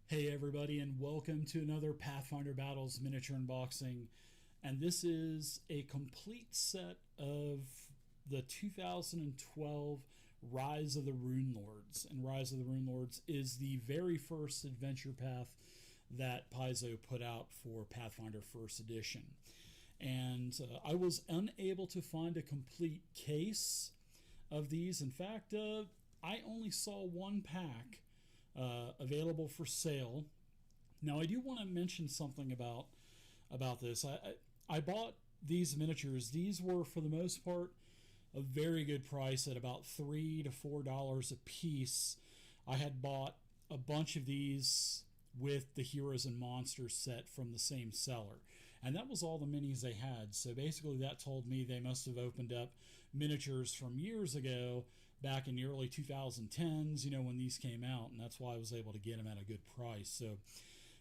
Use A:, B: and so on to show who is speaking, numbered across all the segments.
A: Hey everybody, and welcome to another Pathfinder Battles miniature unboxing. And this is a complete set of the 2012 Rise of the Runelords. And Rise of the Runelords is the very first adventure path that Paizo put out for Pathfinder First Edition. And I was unable to find a complete case of these. In fact, I only saw one pack available for sale. Now, I do want to mention something about this. I bought these miniatures. These were, for the most part, a very good price at about $3 to $4 a piece. I had bought a bunch of these with the Heroes and Monsters set from the same seller, and that was all the minis they had. So basically that told me they must have opened up miniatures from years ago, back in the early 2010s, when these came out, and that's why I was able to get them at a good price. So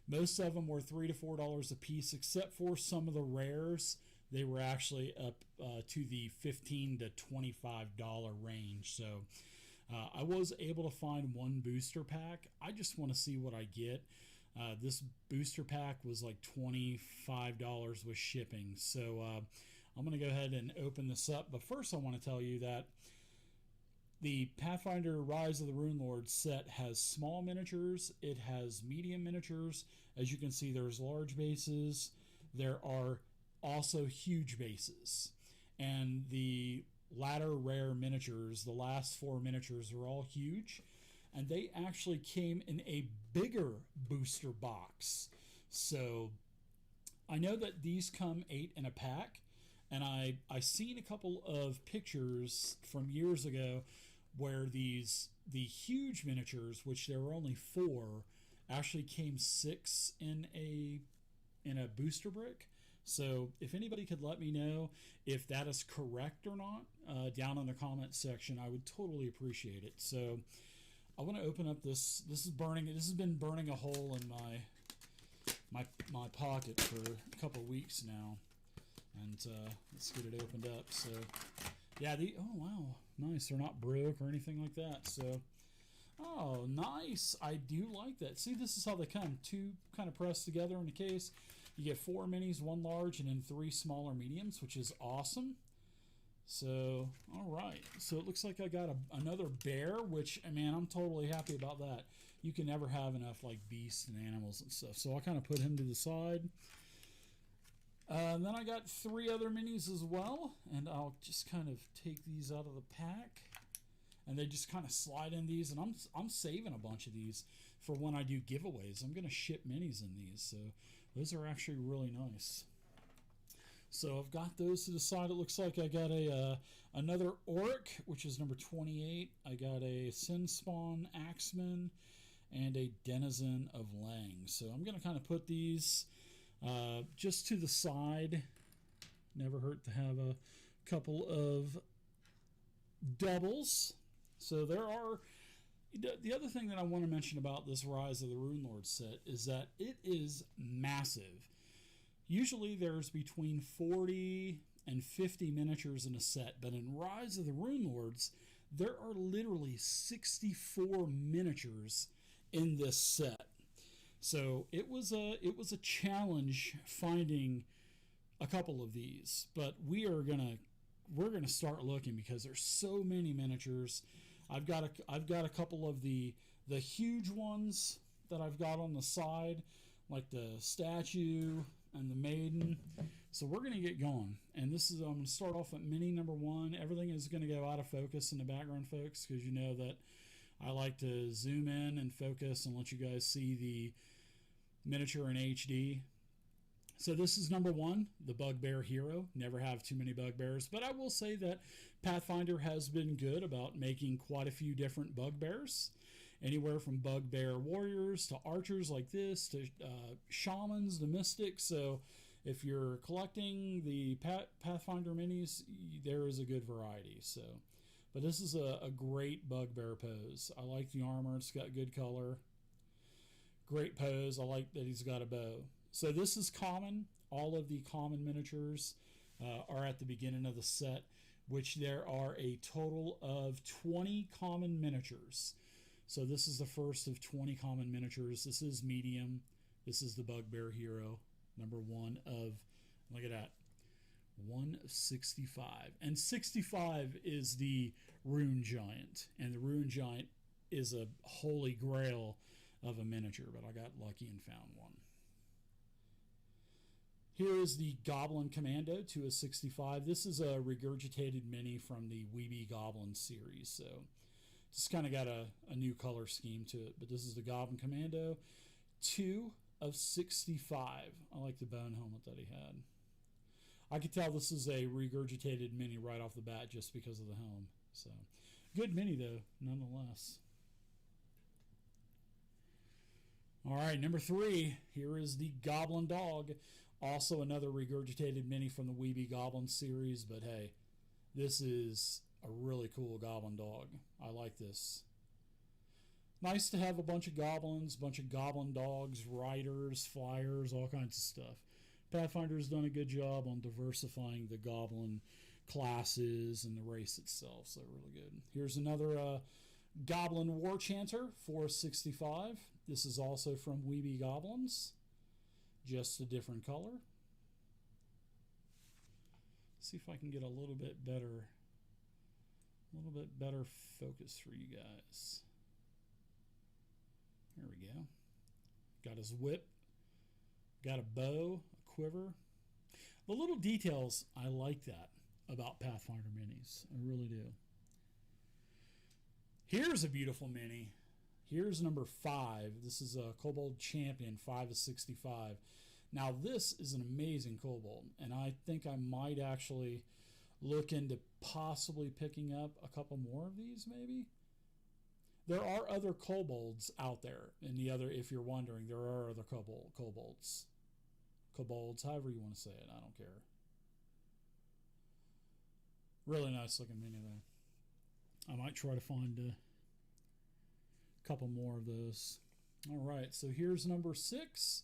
A: most of them were $3 to $4 a piece, except for some of the rares. They were actually up to the $15 to $25 range. So I was able to find one booster pack. I just want to see what I get. This booster pack was like $25 with shipping. So I'm going to go ahead and open this up. But first I want to tell you that the Pathfinder Rise of the Runelords set has small miniatures. It has medium miniatures. As you can see, there's large bases. There are also huge bases. And the latter rare miniatures, the last four miniatures, are all huge. And they actually came in a bigger booster box. So I know that these come 8 in a pack. And I seen a couple of pictures from years ago where the huge miniatures, which there were only 4, actually came 6 in a booster brick. So if anybody could let me know if that is correct or not down in the comments section, I would totally appreciate it. So I want to open up this. This is burning. This has been burning a hole in my pocket for a couple of weeks now. And let's get it opened up. So yeah, oh wow, nice. They're not broke or anything like that. So oh, nice. I do like that. See, this is how they come. 2 kind of pressed together in the case. You get 4 minis, 1 large, and then 3 smaller mediums, which is awesome. So, all right. So it looks like I got another bear, which, man, I'm totally happy about that. You can never have enough, like, beasts and animals and stuff. So I'll kind of put him to the side. And then I got 3 other minis as well, and I'll just kind of take these out of the pack, and they just kind of slide in these, and I'm saving a bunch of these for when I do giveaways. I'm going to ship minis in these, so those are actually really nice. So I've got those to the side. It looks like I got another Orc, which is number 28. I got a Sinspawn Axeman and a Denizen of Lang. So I'm going to kind of put these just to the side. Never hurt to have a couple of doubles. So there are. The other thing that I want to mention about this Rise of the Runelords set is that it is massive. Usually there's between 40 and 50 miniatures in a set, but in Rise of the Runelords, there are literally 64 miniatures in this set. So it was a challenge finding a couple of these, but we're gonna start looking because there's so many miniatures. I've got a couple of the huge ones that I've got on the side, like the statue and the maiden. So we're gonna get going, and I'm gonna start off at mini number 1. Everything is gonna go out of focus in the background, folks, because you know that I like to zoom in and focus and let you guys see the miniature in HD. So this is number 1, the Bugbear Hero. Never have too many bugbears, but I will say that Pathfinder has been good about making quite a few different bugbears. Anywhere from bugbear warriors to archers like this to shamans to mystics. So if you're collecting the Pathfinder minis, there is a good variety. So, but this is a great bugbear pose. I like the armor. It's got good color. Great pose. I like that he's got a bow. So this is common. All of the common miniatures are at the beginning of the set, which there are a total of 20 common miniatures. So this is the first of 20 common miniatures. This is medium. This is the Bugbear Hero, number 1 of, look at that, 165. And 65 is the Rune Giant. And the Rune Giant is a holy grail of a miniature, but I got lucky and found one. Here is the Goblin Commando to a 65. This is a regurgitated mini from the Weeby Goblin series, so just kind of got a new color scheme to it. But this is the Goblin Commando, 2 of 65. I like the bone helmet that he had. I could tell this is a regurgitated mini right off the bat just because of the helm. So good mini though, nonetheless. All right, number 3. Here is the Goblin Dog. Also another regurgitated mini from the Weeby Goblin series, but hey, this is a really cool Goblin Dog. I like this. Nice to have a bunch of goblins, bunch of goblin dogs, riders, flyers, all kinds of stuff. Pathfinder's done a good job on diversifying the goblin classes and the race itself, so really good. Here's another Goblin War Chanter, 465. This is also from Weeby Goblins, just a different color. See if I can get a little bit better focus for you guys. There we go. Got his whip, got a bow, a quiver. The little details, I like that about Pathfinder minis. I really do. Here's a beautiful mini. Here's number 5. This is a Kobold Champion, 5 of 65. Now this is an amazing kobold, and I think I might actually look into possibly picking up a couple more of these maybe. There are other kobolds out there, and if you're wondering, there are other kobolds. Kobolds, however you want to say it, I don't care. Really nice looking mini though. I might try to find a couple more of those. All right, so here's number 6,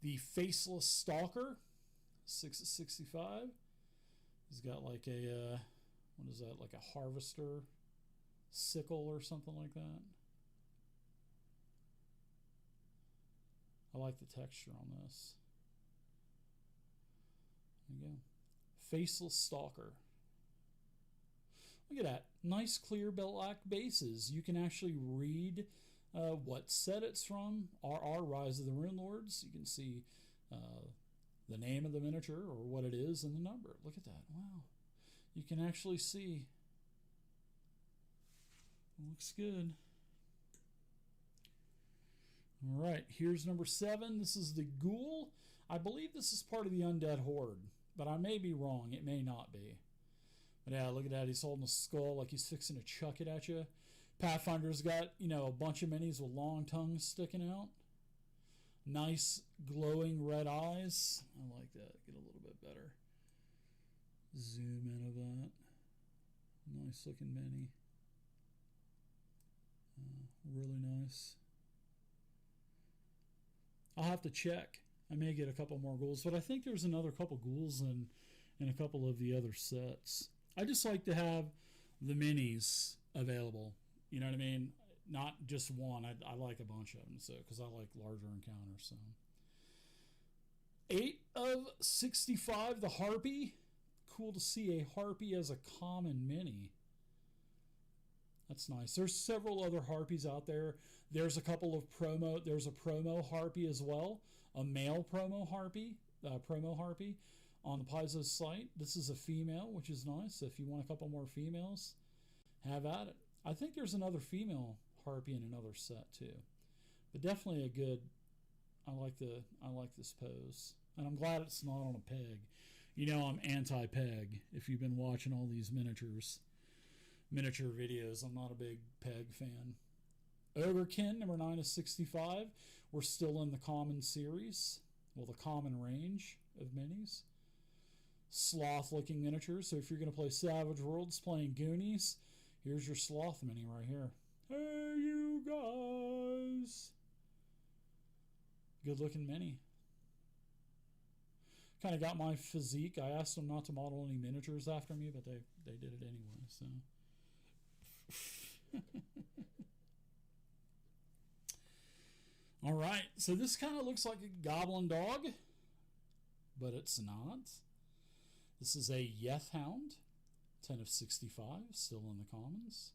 A: the Faceless Stalker, 6 of 65. He's got like a, what is that, like a harvester sickle or something like that. I like the texture on this. There you go. Faceless Stalker. Look at that. Nice clear black bases. You can actually read what set it's from. RR, Rise of the Runelords. You can see the name of the miniature or what it is and the number. Look at that. Wow. You can actually see. Looks good. All right, here's number 7. This is the Ghoul. I believe this is part of the Undead Horde, but I may be wrong. It may not be. But yeah, look at that. He's holding a skull like he's fixing to chuck it at you. Pathfinder's got, a bunch of minis with long tongues sticking out. Nice glowing red eyes. I like that. Get a little bit better zoom in of that. Nice looking mini. Really nice. I'll have to check. I may get a couple more ghouls, but I think there's another couple ghouls in a couple of the other sets. I just like to have the minis available. You know what I mean? Not just one. I like a bunch of them, so because I like larger encounters. So 8 of 65, the Harpy. Cool to see a Harpy as a common mini. That's nice. There's several other Harpies out there. There's a couple of promo. There's a promo Harpy as well. A male promo Harpy on the Paizo site. This is a female, which is nice. If you want a couple more females, have at it. I think there's another female Harpy in another set too. But definitely a good. I like this pose, and I'm glad it's not on a peg. I'm anti-peg. If you've been watching all these miniature videos, I'm not a big peg fan. Ogrekin, number 9 of 65. We're still in the common series. Well, the common range of minis. Sloth-looking miniatures. So if you're going to play Savage Worlds playing Goonies, here's your Sloth mini right here. Hey, you guys. Good-looking mini. Kind of got my physique. I asked them not to model any miniatures after me, but they did it anyway, so... All right, so this kind of looks like a Goblin Dog, but it's not. This is a Hound, 10 of 65, still in the commons.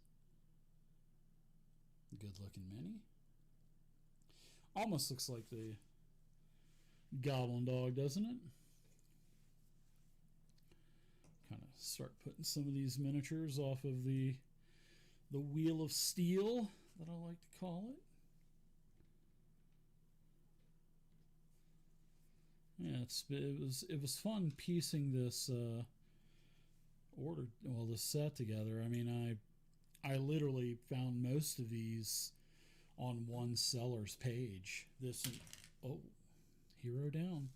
A: Good looking mini. Almost looks like the Goblin Dog, doesn't it? Kind of start putting some of these miniatures off of the Wheel of Steel, that I like to call it. Yeah, it was fun piecing this this set together. I mean, I literally found most of these on one seller's page. Hero down,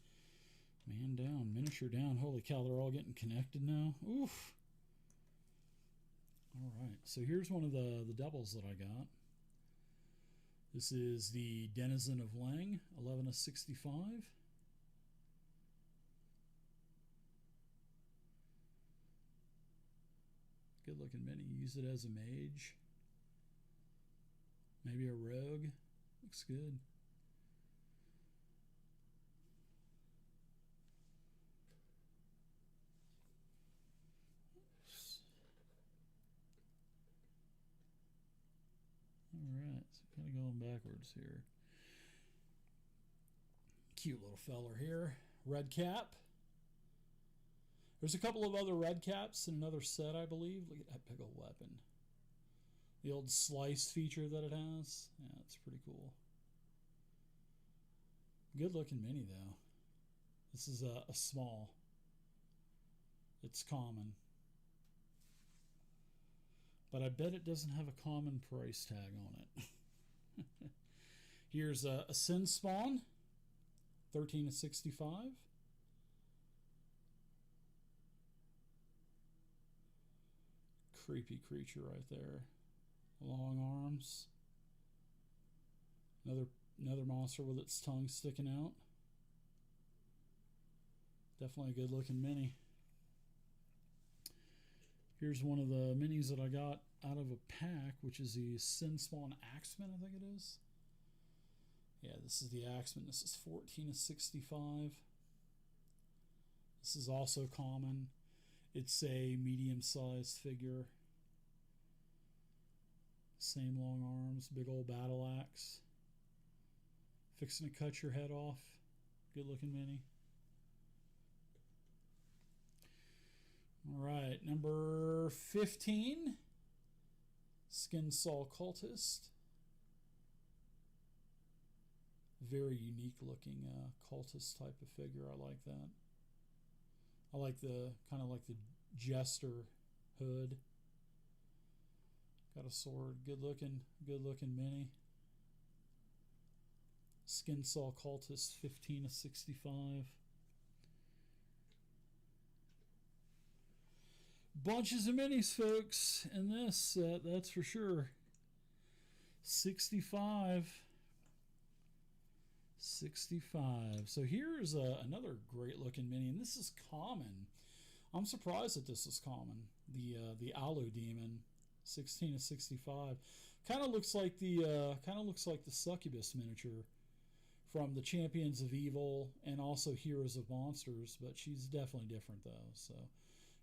A: man down, miniature down. Holy cow, they're all getting connected now. Oof. All right, so here's one of the doubles that I got. This is the Denizen of Lang, 11 of 65. Good looking mini. Use it as a mage. Maybe a rogue. Looks good. Alright, so kind of going backwards here. Cute little feller here. Red cap. There's a couple of other red caps in another set, I believe. Look at that big old weapon. The old slice feature that it has. Yeah, it's pretty cool. Good looking mini, though. This is a small. It's common. But I bet it doesn't have a common price tag on it. Here's a Sin Spawn, 13 of 65. Creepy creature right there. Long arms. Another monster with its tongue sticking out. Definitely a good looking mini. Here's one of the minis that I got out of a pack, which is the Sin Spawn Axeman, I think it is. Yeah, this is the Axeman. This is 14 of 65. This is also common. It's a medium-sized figure. Same long arms, big old battle axe. Fixing to cut your head off. Good looking mini. All right, number 15. Skin Saw Cultist. Very unique looking cultist type of figure. I like that. I like the kind of like the jester hood. Got a sword. Good looking mini. Skin Saw Cultist, 15 of 65. Bunches of minis, folks, in this set, that's for sure. 65. So here's another great looking mini, and this is common. I'm surprised that this is common. The Alu Demon, 16 of 65. Kind of looks like the Succubus miniature from the Champions of Evil and also Heroes of Monsters, but she's definitely different though. So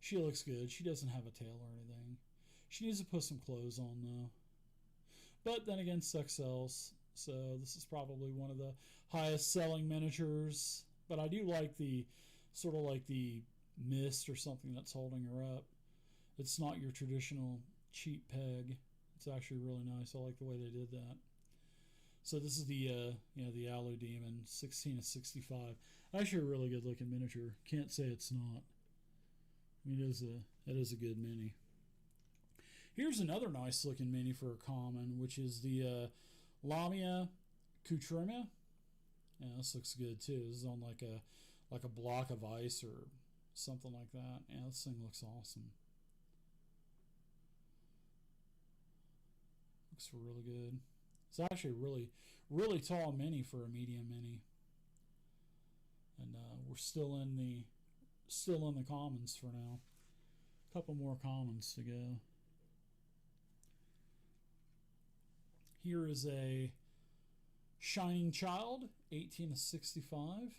A: she looks good. She doesn't have a tail or anything. She needs to put some clothes on though. But then again, sex sells. So this is probably one of the highest selling miniatures. But I do like the sort of like the mist or something that's holding her up. It's not your traditional cheap peg. It's actually really nice. I like the way they did that. So this is the the Alu Demon, 16 of 65. Actually a really good looking miniature. Can't say it's not. I mean, it is a good mini. Here's another nice looking mini for a common, which is the Lamia Kutremia. Yeah, this looks good too. This is on like a block of ice or something like that. Yeah, this thing looks awesome. Looks really good. It's actually a really tall mini for a medium mini. And we're still in the commons for now. A couple more commons to go. Here is a Shining Child, 18 of 65. Kind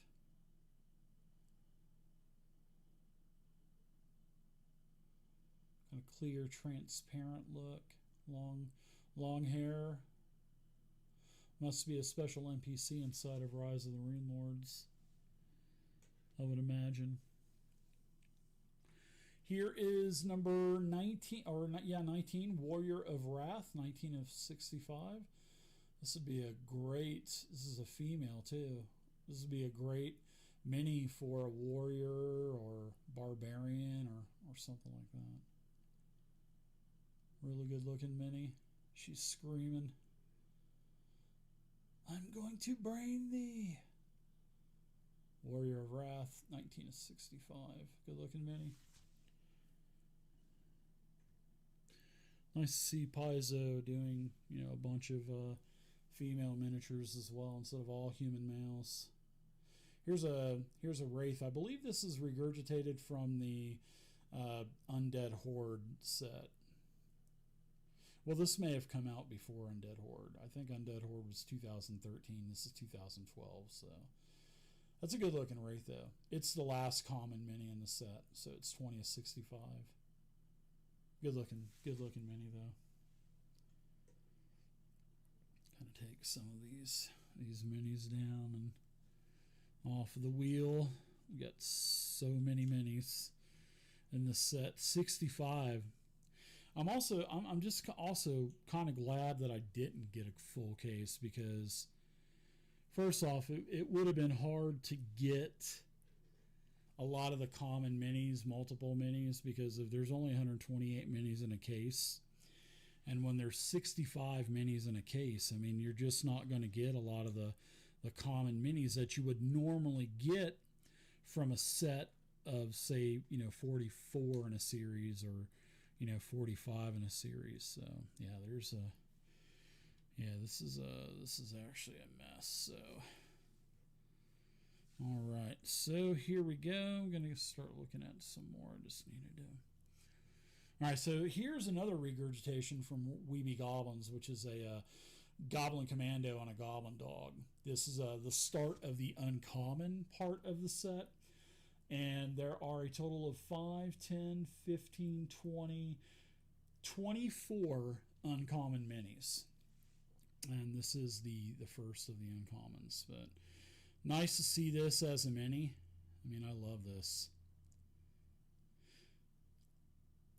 A: of clear, transparent look. Long hair. Must be a special NPC inside of Rise of the Runelords, I would imagine. Here is number 19, 19, Warrior of Wrath, 19 of 65. This would be a great, this is a female too. This would be a great mini for a warrior or barbarian or something like that. Really good looking mini. She's screaming, "I'm going to brain thee." Warrior of Wrath, 19 of 65. Good looking mini. Nice to see Paizo doing, a bunch of female miniatures as well instead of all human males. Here's a Wraith. I believe this is regurgitated from the Undead Horde set. Well, this may have come out before Undead Horde. I think Undead Horde was 2013. This is 2012, so that's a good looking Wraith though. It's the last common mini in the set, so it's 20 of 65. Good looking mini though. Kind of take some of these minis down and off of the wheel. We got so many minis in the set. 65. I'm just also kind of glad that I didn't get a full case, because first off, it would have been hard to get a lot of the common minis, multiple minis, because if there's only 128 minis in a case, and when there's 65 minis in a case, I mean, you're just not going to get a lot of the common minis that you would normally get from a set of, say, 44 in a series, or 45 in a series. So yeah, this is actually a mess. So all right, so here we go. I'm gonna start looking at some more. I just need to do. All right, so here's another regurgitation from Weeby Goblins, which is a Goblin Commando on a Goblin Dog. This is the start of the uncommon part of the set. And there are a total of 5, 10, 15, 20, 24 uncommon minis. And this is the first of the uncommons. But nice to see this as a mini. I mean, I love this.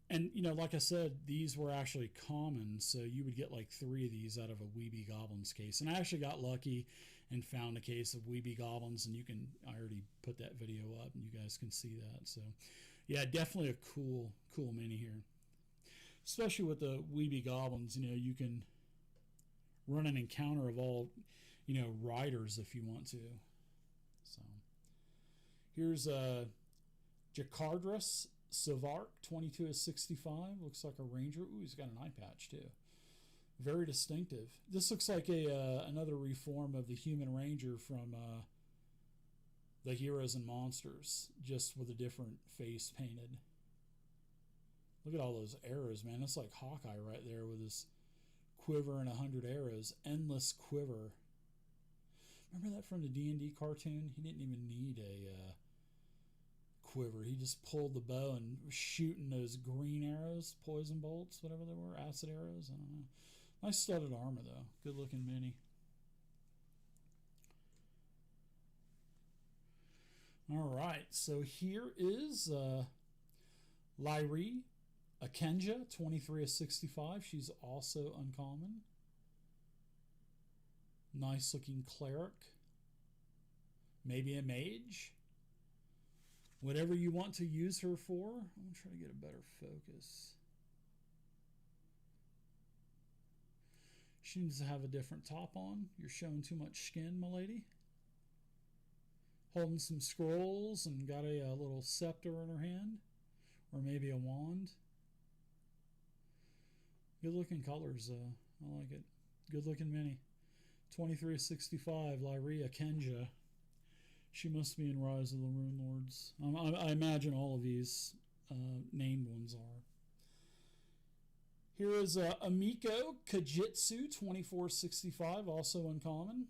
A: And, like I said, these were actually common, so you would get like 3 of these out of a Weeby Goblins case. And I actually got lucky and found a case of Weeby Goblins, and I already put that video up, and you guys can see that. So, yeah, definitely a cool mini here. Especially with the Weeby Goblins, you can run an encounter of all, riders if you want to. So, here's Jakardras Savark, 22 of 65. Looks like a ranger. Ooh, he's got an eye patch too. Very distinctive. This looks like another reform of the human ranger from the Heroes and Monsters, just with a different face painted. Look at all those arrows, man. That's like Hawkeye right there with his quiver and 100 arrows. Endless quiver. Remember that from the D&D cartoon? He didn't even need a quiver. He just pulled the bow and was shooting those green arrows, poison bolts, whatever they were, acid arrows. I don't know. Nice studded armor though. Good looking mini. All right, so here is Lyria Kenja, 23 of 65. She's also uncommon. Nice looking cleric. Maybe a mage. Whatever you want to use her for. I'm going to try to get a better focus. She needs to have a different top on. You're showing too much skin, my lady. Holding some scrolls and got a little scepter in her hand. Or maybe a wand. Good looking colors, I like it. Good looking mini. 23 of 65, Lyria Kenja. She must be in Rise of the Runelords. I imagine all of these named ones are. Here is Amiko Kajitsu, 2465, also uncommon.